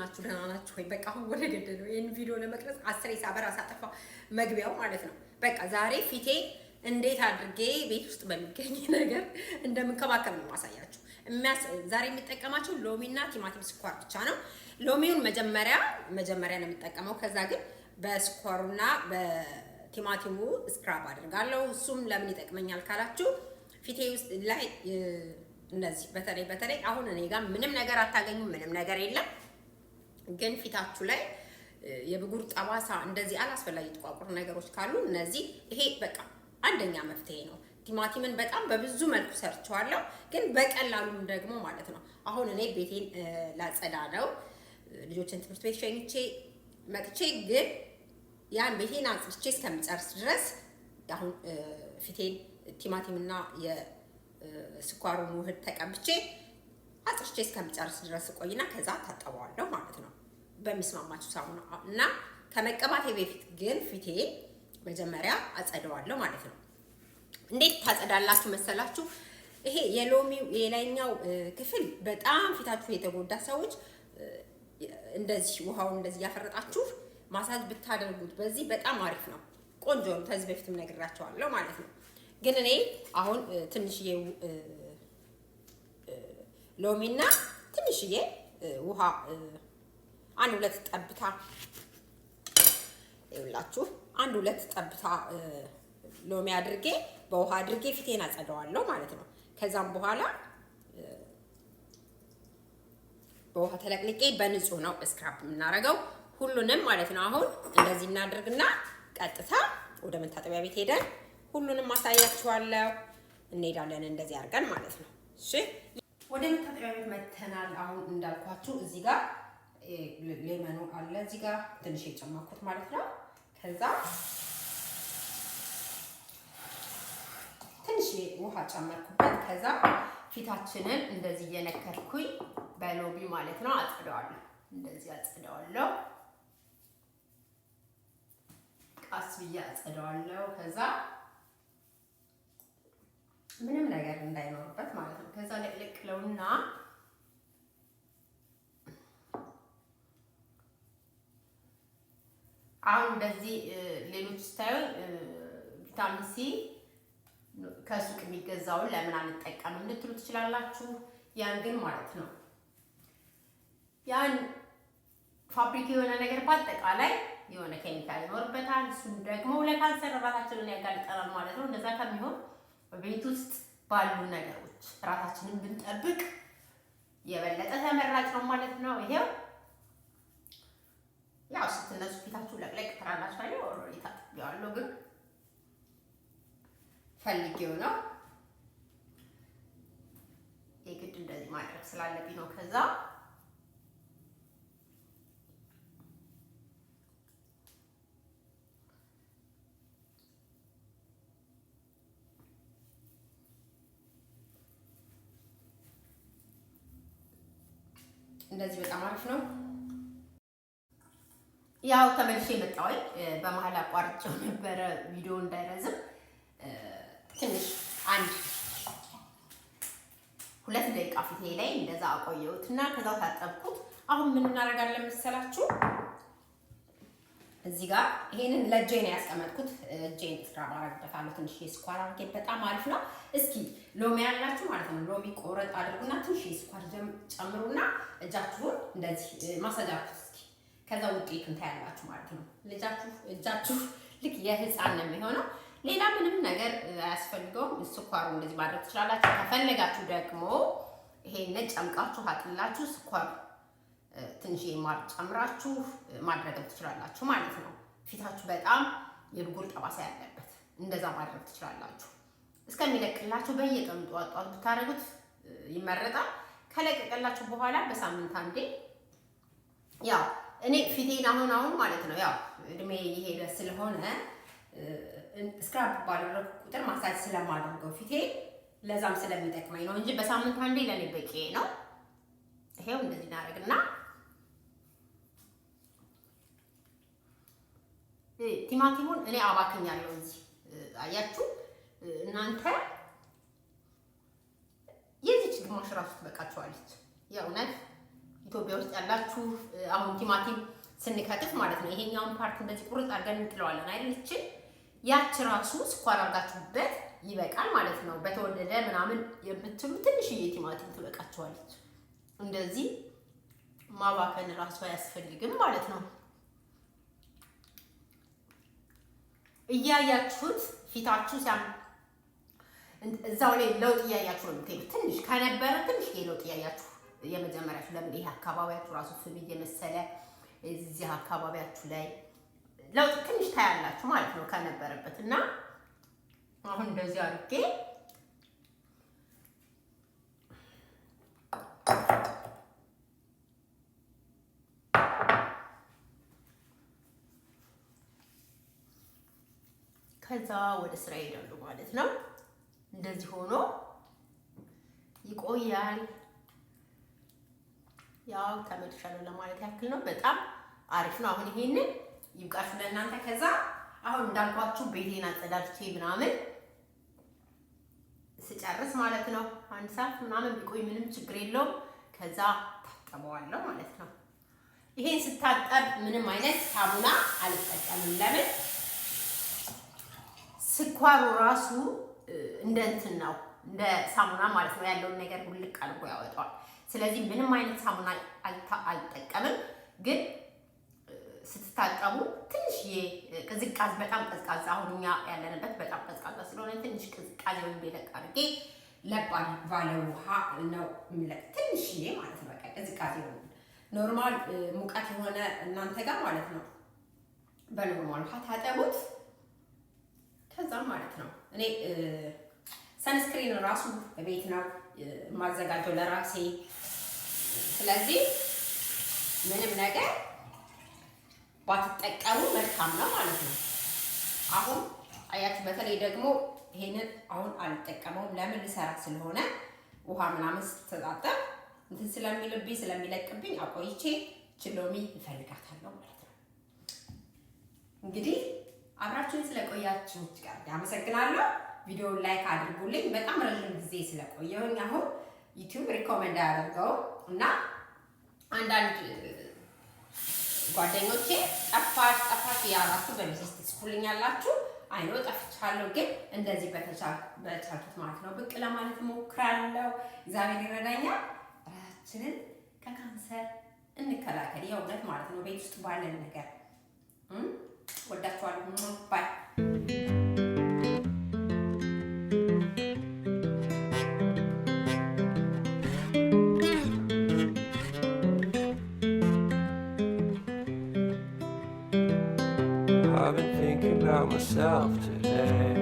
ናችሁ? ደህና ናችሁ ወይ? በቃ አሁን ወደ ገደለው ይሄን ቪዲዮ ለመቅረጽ 10 ሳበራ ሳጠፋ መግቢያው ማለት ነው። በቃ ዛሬ ፊቴ እንዴት አድርጌ ቤት ውስጥ በሚገኝ ነገር እንደምንከባከብ ነው ማሳያችሁ። ዛሬ የሚጠቀማቸው ሎሚና ቲማቲም ስኳር ብቻ ነው። ሎሚውን መጀመሪያ ነው የምጠቀመው። ከዛ ግን በስኳሩና በቲማቲሙ ስክራብ አድርጋለሁ። እሱም ለምን ይጠቅመኛል ካላችሁ ፊቴ ውስጥ ላይ እንደዚህ በተለይ አሁን እኔ ጋር ምንም ነገር አታገኙም፣ ምንም ነገር የለም። ግን ፊታችሁ ላይ የብጉር ጠባሳ እንደዚህ አላስፈላጊ ጥቋቁር ነገሮች ካሉ እነዚህ ይሄ በቃ አንደኛ መፍትሄ ነው። ቲማቲምን በጣም በብዙ መልኩ ሰርቸዋለሁ፣ ግን በቀላሉም ደግሞ ማለት ነው። አሁን እኔ ቤቴን ላጸዳ ነው፣ ልጆችን ትምህርት ቤት ሸኝቼ መጥቼ፣ ግን ያን ቤቴን አጽድቼ እስከምጨርስ ድረስ አሁን ፊቴን ቲማቲምና የስኳሩን ውህድ ተቀብቼ አጽድቼ እስከምጨርስ ድረስ ቆይና ከዛ ታጠበዋለሁ ማለት ነው በሚስማማችሁ ሳሙና። እና ከመቀባቴ በፊት ግን ፊቴ መጀመሪያ አጸደዋለሁ ማለት ነው። እንዴት ታጸዳላችሁ መሰላችሁ? ይሄ የሎሚው የላይኛው ክፍል በጣም ፊታችሁ የተጎዳ ሰዎች እንደዚህ ውሃውን እንደዚህ ያፈረጣችሁ ማሳጅ ብታደርጉት በዚህ በጣም አሪፍ ነው፣ ቆንጆ ነው። ከዚህ በፊትም ነግራቸዋለሁ ማለት ነው። ግን እኔ አሁን ትንሽዬ ሎሚና ትንሽዬ ውሃ አንድ ሁለት ጠብታ ይውላችሁ አንድ ሁለት ጠብታ ሎሚ አድርጌ በውሃ አድርጌ ፊቴን አጸደዋለሁ ማለት ነው። ከዛም በኋላ በውሃ ተለቅልቄ በንጹህ ነው ስክራፕ የምናደርገው ሁሉንም ማለት ነው። አሁን እንደዚህ እናድርግና ቀጥታ ወደ መታጠቢያ ቤት ሄደን ሁሉንም ማሳያችኋለሁ። እንሄዳለን እንደዚህ አድርገን ማለት ነው። እሺ ወደ መታጠቢያ ቤት መተናል። አሁን እንዳልኳችሁ እዚህ ጋር ሌመኑ አለ፣ እዚህ ጋር ትንሽ የጨመርኩት ማለት ነው። ከዛ ትንሽ ውሃ ጨመርኩበት። ከዛ ፊታችንን እንደዚህ እየነከርኩኝ በሎሚ ማለት ነው አጽደዋለሁ። እንደዚህ አጽደዋለሁ፣ ቃስ ብዬ አጽደዋለሁ። ከዛ ምንም ነገር እንዳይኖርበት ማለት ነው። ከዛ ለቅለውና አሁን እንደዚህ ሌሎች ስታዩ ቪታሚን ሲ ከሱቅ የሚገዛውን ለምን አንጠቀምም ልትሉ ትችላላችሁ። ያን ግን ማለት ነው ያን ፋብሪካ የሆነ ነገር በአጠቃላይ የሆነ ኬሚካል ይኖርበታል። እሱም ደግሞ ለካንሰር ራሳችንን ያጋልጠናል ማለት ነው። እንደዛ ከሚሆን በቤት ውስጥ ባሉ ነገሮች ራሳችንን ብንጠብቅ የበለጠ ተመራጭ ነው ማለት ነው። ይሄው ያው ስትነሱ ፊታችሁ ለቅለቅ ትራላችሁ አይደል? ኦልሬዲ ታጥቢዋለሁ፣ ግን ፈልጌው ነው የግድ እንደዚህ ማድረግ ስላለብኝ ነው። ከዛ እንደዚህ በጣም አሪፍ ነው። ያው ተመልሼ መጣሁ። በመሀል አቋርጬው ነበረ ቪዲዮ እንዳይረዝም ትንሽ 1-2 ደቂቃ ፊቴ ላይ እንደዛ አቆየሁትና ከዛው ታጠብኩት። አሁን ምን እናደርጋለን መሰላችሁ? እዚህ ጋር ይሄንን ለእጄ ነው ያስቀመጥኩት። እጄን ስክራብ አደርግበታለሁ ትንሽ ስኳር አድርጌ። በጣም አሪፍ ነው። እስኪ ሎሚ ያላችሁ ማለት ነው ሎሚ ቆረጥ አድርጉና ትንሽ ስኳር ጨምሩና እጃችሁን እንደዚህ ማሳጅ አድርጉት እስኪ። ከዛ ውጤቱን ታያላችሁ ማለት ነው። እጃችሁ ልክ የህፃን ነው የሚሆነው። ሌላ ምንም ነገር አያስፈልገውም። ስኳሩ እንደዚህ ማድረግ ትችላላችሁ። ከፈለጋችሁ ደግሞ ይሄን ጨምቃችሁ አጥላችሁ ስኳር ትንሽ ማር ጨምራችሁ ማድረግ ትችላላችሁ ማለት ነው። ፊታችሁ በጣም የብጉር ጠባሳ ያለበት እንደዛ ማድረግ ትችላላችሁ። እስከሚለቅላችሁ በየቀኑ ጧት ብታረጉት ይመረጣል። ከለቀቀላችሁ በኋላ በሳምንት አንዴ ያው እኔ ፊቴን አሁን ማለት ነው ያው እድሜ እየሄደ ስለሆነ ስክራብ ባደረኩ ቁጥር ማሳጅ ስለማደርገው ፊቴ ለዛም ስለሚጠቅመኝ ነው እንጂ በሳምንት አንዴ ለኔ በቂ ነው። ይሄው እንደዚህ እናደርግና ቲማቲሙን እኔ አባክኛለሁ እዚህ አያችሁ። እናንተ የዚች ግማሽ ራሱ ትበቃችኋለች። የእውነት ኢትዮጵያ ውስጥ ያላችሁ አሁን ቲማቲም ስንከትፍ ማለት ነው ይሄኛውን ፓርት እንደዚህ ቁርጥ አድርገን እንጥለዋለን አይደል? እቺን ያች ራሱ ስኳር አድርጋችሁበት ይበቃል ማለት ነው። በተወደደ ምናምን የምትሉ ትንሽዬ ቲማቲም ትበቃችኋለች። እንደዚህ ማባከን ራሱ አያስፈልግም ማለት ነው። እያያችሁት ፊታችሁ ሲያም እዛው ላይ ለውጥ እያያችሁ ነው የምትሄዱት። ትንሽ ከነበረ ትንሽ ለውጥ እያያችሁ የመጀመሪያችሁ ለምን ይሄ አካባቢያችሁ ራሱ ፍም እየመሰለ እዚህ አካባቢያችሁ ላይ ለውጥ ትንሽ ታያላችሁ ማለት ነው ከነበረበት እና አሁን እንደዚህ አድርጌ ከዛ ወደ ስራ ይሄዳሉ ማለት ነው። እንደዚህ ሆኖ ይቆያል። ያው ተመልሻለሁ ለማለት ያክል ነው። በጣም አሪፍ ነው። አሁን ይሄንን ይብቃችሁ ለእናንተ። ከዛ አሁን እንዳልኳችሁ ቤቴን አጸዳድቼ ምናምን ስጨርስ ማለት ነው 1 ሰዓት ምናምን ቢቆይ ምንም ችግር የለውም። ከዛ ታጠበዋለሁ ማለት ነው። ይሄን ስታጠብ ምንም አይነት ሳሙና አልጠቀምም። ለምን ስኳሩ ራሱ እንደ እንትን ነው እንደ ሳሙና ማለት ነው ያለውን ነገር ሁልቅ አድርጎ ያወጣዋል። ስለዚህ ምንም አይነት ሳሙና አልጠቀምም። ግን ስትታጠቡ ትንሽዬ ቅዝቃዜ በጣም ቀዝቃዛ አሁን እኛ ያለንበት በጣም ቀዝቃዛ ስለሆነ ትንሽ ቅዝቃዜ እንዲለቅ አድርጌ ለባል ባለ ውሃ ነው የሚለቅ ትንሽዬ ማለት ነው። በቃ ቅዝቃዜ ነው ኖርማል ሙቀት የሆነ እናንተ ጋር ማለት ነው በኖርማል ውሃ ታጠቡት። ከዛም ማለት ነው እኔ ሰንስክሪን ራሱ ቤት ነው ማዘጋጀው ለራሴ። ስለዚህ ምንም ነገር ባትጠቀሙ መልካም ነው ማለት ነው። አሁን አያችሁ በተለይ ደግሞ ይሄንን አሁን አልጠቀመውም። ለምን ልሰራ ስለሆነ ውሃ ምናምን ስትታጠብ እንትን ስለሚልብኝ ስለሚለቅብኝ አቆይቼ ችሎሚ እፈልጋታለሁ ማለት ነው። እንግዲህ አብራችሁን ስለቆያችሁ ጋር አመሰግናለሁ። ቪዲዮውን ላይክ አድርጉልኝ። በጣም ረጅም ጊዜ ስለቆየሁኝ አሁን ዩቲዩብ ሪኮመንድ ያደርገው እና አንዳንድ ጓደኞቼ ጠፋሽ ያላችሁ በሜሴጅ ትጽፉልኛላችሁ። አይኖ ጠፍቻለሁ፣ ግን እንደዚህ በቻልኩት ማለት ነው ብቅ ለማለት ሞክራለሁ። እግዚአብሔር ይረዳኛል። ራሳችንን ከካንሰር እንከላከል። የእውነት ማለት ነው ቤት ውስጥ ባለን ነገር ወዳችኋለሁ። ባይ I've been thinking about myself today.